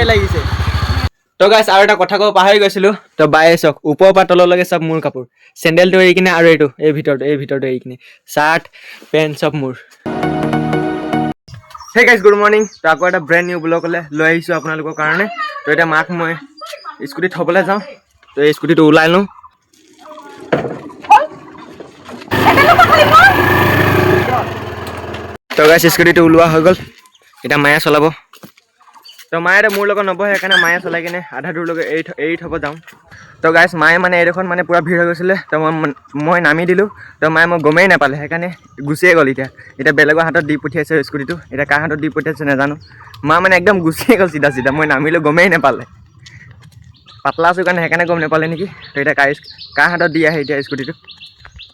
ভয়ে লাগিছে তো গাইছ আৰু এটা কথা ক'ব পাহৰি গৈছিলো তো বায়ে চক ওপৰৰ পৰা তললৈকে চব মোৰ কাপোৰ চেণ্ডেলটো এৰি কিনে আৰু এইটো এই ভিতৰটো এৰি কিনে চাৰ্ট পেণ্ট চব মোৰ Hey guys, good morning. তো আকৌ এটা ব্ৰেণ্ড নিউ ব্লগলৈ লৈ আহিছোঁ আপোনালোকৰ কাৰণে তো এতিয়া মাক মই স্কুটি থ'বলৈ যাওঁ তো এই স্কুটিটো ওলাই লওঁ তো গাইছ স্কুটিটো ওলোৱা হৈ গ'ল এতিয়া মায়ে চলাব তো মায়ে মোৰ লগত নবহে সেইকাৰণে মায়ে চলাই কিনে আধা দূৰলৈকে এৰি থ'ব যাওঁ তো গাইছ মায়ে মানে এইডোখন মানে পূৰা ভিৰ হৈ গৈছিলে তো মই নামি দিলোঁ তো মায়ে মই গমেই নাপালে সেইকাৰণে গুচিয়ে গ'ল এতিয়া বেলেগৰ হাতত দি পঠিয়াইছে স্কুটিটো এতিয়া কাৰ হাতত দি পঠিয়াইছে নাজানো মা মানে একদম গুচিয়ে গ'ল চিধা মই নামিলোঁ গমেই নাপালে পাতলা আছোঁ কাৰণে সেইকাৰণে গম নাপালে নেকি তো এতিয়া কাৰ হাতত দি আহে এতিয়া স্কুটিটো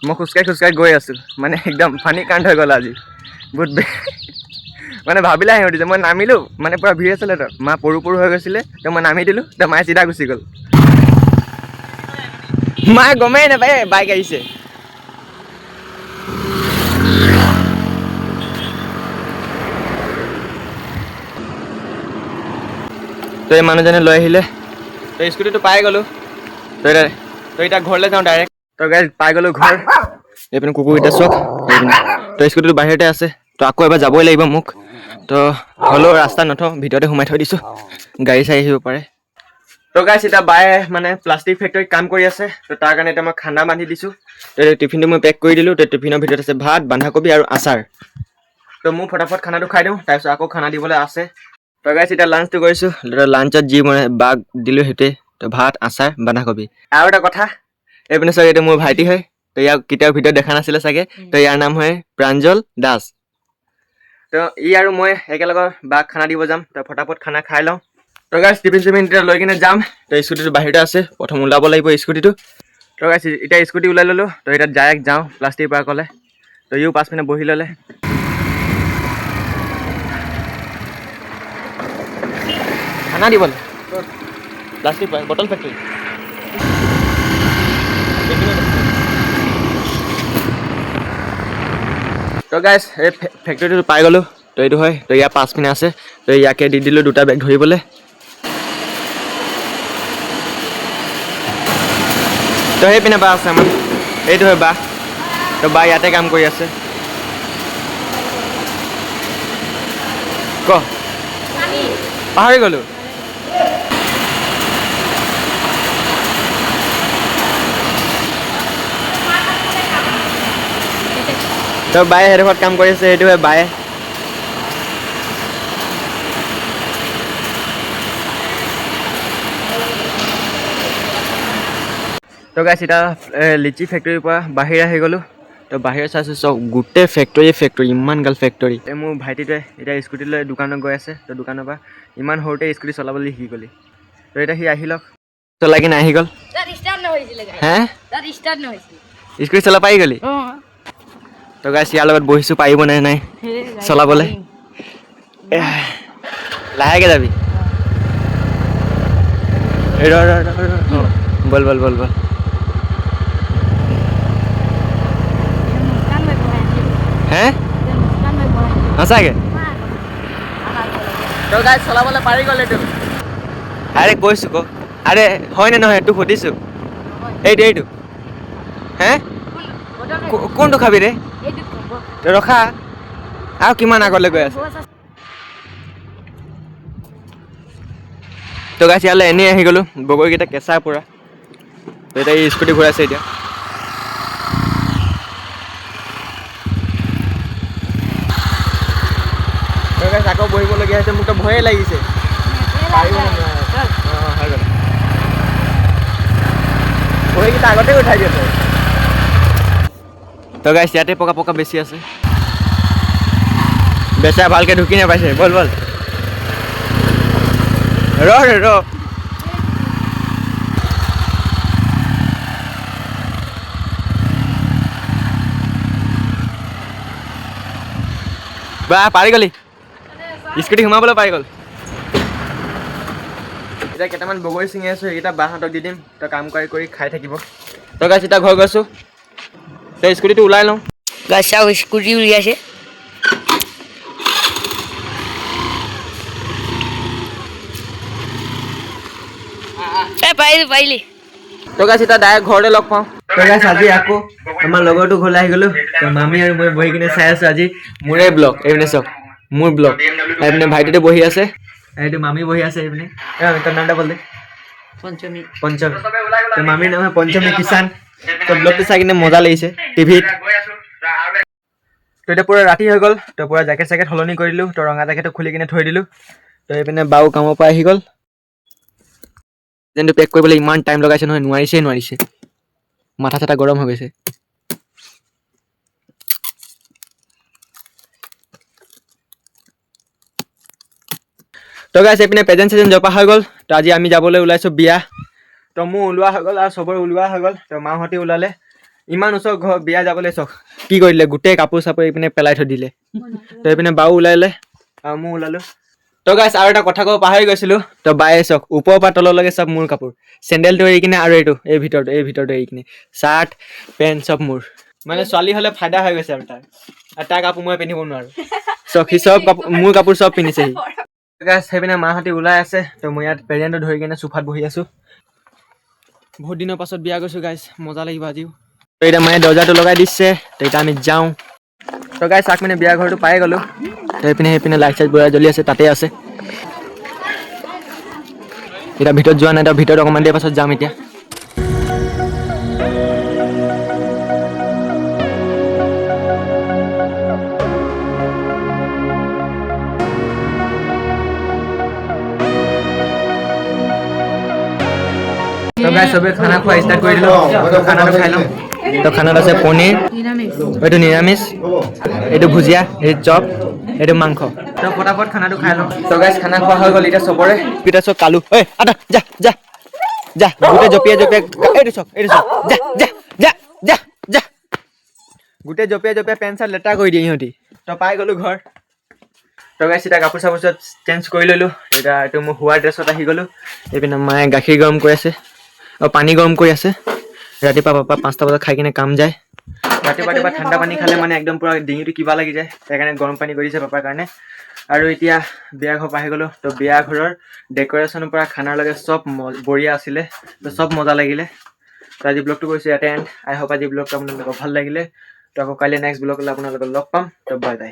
মই খোজকাঢ়ি গৈ আছোঁ মানে একদম ফানি কাণ্ড হৈ গ'ল আজি বহুত মানে ভাবিলে আহি উঠিছে মই নামিলোঁ মানে পূৰা ভিৰ আছিলে তো মা পৰু হৈ গৈছিলে তো মই নামি দিলোঁ তো মায়ে চিধা গুচি গ'ল মায়ে গমেই নাপায় বাইক আহিছে তো এই মানুহজনে লৈ আহিলে তো স্কুটিটো পাই গ'লোঁ তো এতিয়া ঘৰলৈ যাওঁ ডাইৰেক্ট তো গাইছ পাই গ'লোঁ ঘৰ এইপিনে কুকুৰকেইটা চক এইপিনে তো স্কুটিটো বাহিৰতে আছে তো আকৌ এবাৰ যাবই লাগিব মোক তো হ'লেও ৰাস্তা নথওঁ ভিতৰতে সোমাই থৈ দিছোঁ গাড়ী চাই আহিব পাৰে তো গাইছ এতিয়া বায়ে মানে প্লাষ্টিক ফেক্টৰীত কাম কৰি আছে তো তাৰ কাৰণে এতিয়া মই খানা বান্ধি দিছোঁ তো টিফিনটো মই পেক কৰি দিলোঁ তো টিফিনৰ ভিতৰত আছে ভাত বন্ধাকবি আৰু আচাৰ তো মোৰ ফটাফট খানাটো খাই দিওঁ তাৰপিছত আকৌ খানা দিবলৈ আছে তো গাইছ এতিয়া লাঞ্চটো কৰিছোঁ লাঞ্চত যি মই বাক দিলোঁ সেইটোৱে তো ভাত আচাৰ বন্ধাকবি আৰু এটা কথা এইপিনে চাগে এইটো মোৰ ভাইটি হয় তো ইয়াক কেতিয়াও ভিডিঅ'ত দেখা নাছিলে চাগে তো ইয়াৰ নাম হয় প্ৰাঞ্জল দাস তো ই আৰু মই একেলগে বাক খানা দিব যাম তো ফটাফট খানা খাই লওঁ তো গাইছ টিফিন এতিয়া লৈ কিনে যাম তো স্কুটিটো বাহিৰতে আছে প্ৰথম ওলাব লাগিব স্কুটিটো তো গাইছ এতিয়া স্কুটি ওলাই ল'লোঁ তো এতিয়া ডাইৰেক্ট যাওঁ প্লাষ্টিক পাৰ্কলৈ তো ইও 5 মিনিট বহি ল'লে খানা দিবলৈ প্লাষ্টিক পাৰ্ক বটল ফেক্টৰী তো গাইছ এই ফেক্টৰীটো পাই গ'লোঁ তো এইটো হয় তো ইয়াৰ 5 মিনিট আছে তো ইয়াকে দি দিলোঁ দুটা বেগ ধৰিবলৈ তো সেইপিনে বা আছে আমাৰ এইটো হয় বা তো বা ইয়াতে কাম কৰি আছে ক পাহৰি গ'লোঁ তো বায়ে সেইডোখৰত কাম কৰি আছে সেইটো হয় বায়ে তো গাইছ এতিয়া লিচি ফেক্টৰীৰ পৰা বাহিৰ আহি গ'লোঁ তো বাহিৰত চাইছোঁ চব গোটেই ফেক্টৰী ইমান গাল ফেক্টৰী মোৰ ভাইটিটোৱে এতিয়া স্কুটিলৈ দোকানত গৈ আছে তো দোকানৰ পৰা ইমান সৰুতে স্কুটি চলাবলৈ শিকি গ'লি তো এতিয়া সি আহি লওক চলাই কিনে আহি গ'ল হে স্কুটি চলাব পাৰি গ'লি তো গাইছ ইয়াৰ লগত বহিছোঁ পাৰিব নাই চলাবলৈ লাহেকৈ যাবি বল হে সঁচাকৈ তো গাইছ চলাবলৈ পাৰি গ'ল এইটো আৰে কৈছোঁ ক আৰে হয়নে নহয় তোক সুধিছোঁ এইটো হে কোনটো খাবি ৰে ৰখা আৰু কিমান আগলৈ গৈ আছে তো গাইছ ইয়ালৈ এনেই আহি গ'লোঁ বগৰীকেইটা কেঁচা পূৰা তো এতিয়া এই স্কুটি ঘূৰাইছে এতিয়া তো গাইছ আকৌ বহিবলগীয়া হৈছে মোকতো ভয়ে লাগিছে বহীকেইটা আগতে উঠাই দিয়ে তো গাইছ ইয়াতে পকা বেছি আছে বেচা ভালকৈ ঢুকি নাপাইছে বল ৰ বা পাৰি গ'লি স্কুটি সোমাবলৈ পাৰি গ'ল এতিয়া কেইটামান বগৰী ছিঙি আছোঁ সেইকেইটা বাহঁতক দি দিম তই কাম কৰি খাই থাকিব তো গাইছ এতিয়া ঘৰ গৈছোঁ তই স্কুটিটো ওলাই লওঁ গাইছ স্কুটি উলিয়াইছে পাৰিলি তো গাইছ এতিয়া ডাইৰেক্ট ঘৰতে লগ পাওঁ তো গাইছ আজি আকৌ আমাৰ লগৰটো ঘৰলৈ আহি গ'লো তো মামী আৰু মই বহি কিনে চাই আছো আজি মোৰে ব্লগ এইপিনে চাওক মোৰ ব্লগ এইপিনে ভাইটিটো বহি আছে এইটো মামী বহি আছে এইপিনে তোৰ নামটা বল দে পঞ্চমী তো মামীৰ নাম হয় পঞ্চমী কিষাণ তো ব্লগটো চাই কিনে মজা লাগিছে টিভিত তো এতিয়া পুৰা ৰাতি হৈ গ'ল তো পুৰা জেকেট চেকেট সলনি কৰি দিলোঁ তো ৰঙা জেকেটটো খুলি কিনে থৈ দিলোঁ তো এইপিনে বাও কামৰ পৰা আহি গ'ল যেনটো পেক কৰিবলৈ ইমান টাইম লগাইছে নহয় নোৱাৰিছে মাথা চাথা গৰম হৈ গৈছে তো গাইছ এইপিনে প্ৰেজেণ্ট চেজেণ্ট জপা হৈ গ'ল তো আজি আমি যাবলৈ ওলাইছোঁ বিয়া তো মোৰ ওলোৱা হৈ গ'ল আৰু চবৰে ওলোৱা হৈ গ'ল তো মাহঁতে ওলালে ইমান ওচৰ ঘৰ বিয়া যাবলৈ চাওক কি কৰি দিলে গোটেই কাপোৰ চাপোৰ এইপিনে পেলাই থৈ দিলে তো এইপিনে বাও ওলালে আৰু মই ওলালোঁ তো গাইছ আৰু এটা কথা ক'ব পাহৰি গৈছিলোঁ তো বায়ে চাওক ওপৰৰ পৰা তললৈকে চব মোৰ কাপোৰ চেণ্ডেলটো এৰি কিনে আৰু এই ভিতৰটো এৰি কিনে চাৰ্ট পেণ্ট চব মোৰ মানে ছোৱালী হ'লে ফাইদা হৈ গৈছে আৰু তাৰ কাপোৰ মই পিন্ধিব নোৱাৰোঁ চক সি চব কাপোৰ মোৰ কাপোৰ চব পিন্ধিছেহি গাইছ সেইপিনে মাহঁতে ওলাই আছে তো মই ইয়াত প্ৰেজেণ্টটো ধৰি কিনে চোফাত বহি আছোঁ বহুত দিনৰ পাছত বিয়া গৈছোঁ গাইছ মজা লাগিব আজিও তো এতিয়া মায়ে দৰ্জাটো লগাই দিছে তো এতিয়া আমি যাওঁ তো গাইছ চাক মানে বিয়া ঘৰটো পাই গ'লোঁ সেইপিনে লাইট চাইট বৰা জ্বলি আছে তাতে আছে এতিয়া ভিতৰত যোৱা নাই তো ভিতৰত অকণমান দেৰি পাছত যাম এতিয়া তো গাইছ চবে খানা খোৱা ষ্টাৰ্ট কৰি দিলোঁ তো খানাটো খাই লওঁ তো খানাত আছে পনীৰ এইটো নিৰামিষ এইটো ভুজিয়া এইটো চপ এইটো মাংস তো পটাপট খানাটো খাই লওঁ তো গাইছ খানা খোৱা হৈ গ'ল এতিয়া চবৰে এতিয়া চব কালো ঐ আদা যা গোটেই জপিয়াই এইটো চক যা গোটেই জপিয়াই পেণ্ট চাৰ্ট লেতেৰা কৰি দিয়ে সিহঁতি তো পাই গ'লোঁ ঘৰ তো গাইছ এতিয়া কাপোৰ চাপোৰ চব চেঞ্জ কৰি ল'লোঁ এতিয়া এইটো মোৰ শোৱাৰ ড্ৰেছত আহি গ'লোঁ এইপিনে মায়ে গাখীৰ গৰম কৰি আছে পানী গৰম কৰি আছে ৰাতিপুৱা পাপা 5টা বজাত খাই কিনে কাম যায় ৰাতিপুৱা ঠাণ্ডা পানী খালে মানে একদম পূৰা ডিঙিটো কিবা লাগি যায় সেইকাৰণে গৰম পানী কৰি দিছে পাপাৰ কাৰণে আৰু এতিয়া বিয়া ঘৰ পাই গ'লোঁ তো বিয়া ঘৰৰ ডেক'ৰেশ্যনৰ পৰা খানালৈকে চব বঢ়িয়া আছিলে তো চব মজা লাগিলে তো আজি ব্লগটো কৰিছোঁ ইয়াতে এণ্ড আই হোপ আজি ব্লগটো আপোনালোকক ভাল লাগিলে তো আকৌ কাইলৈ নেক্সট ব্লগ হ'লে আপোনালোকক লগ পাম তো বাই বাই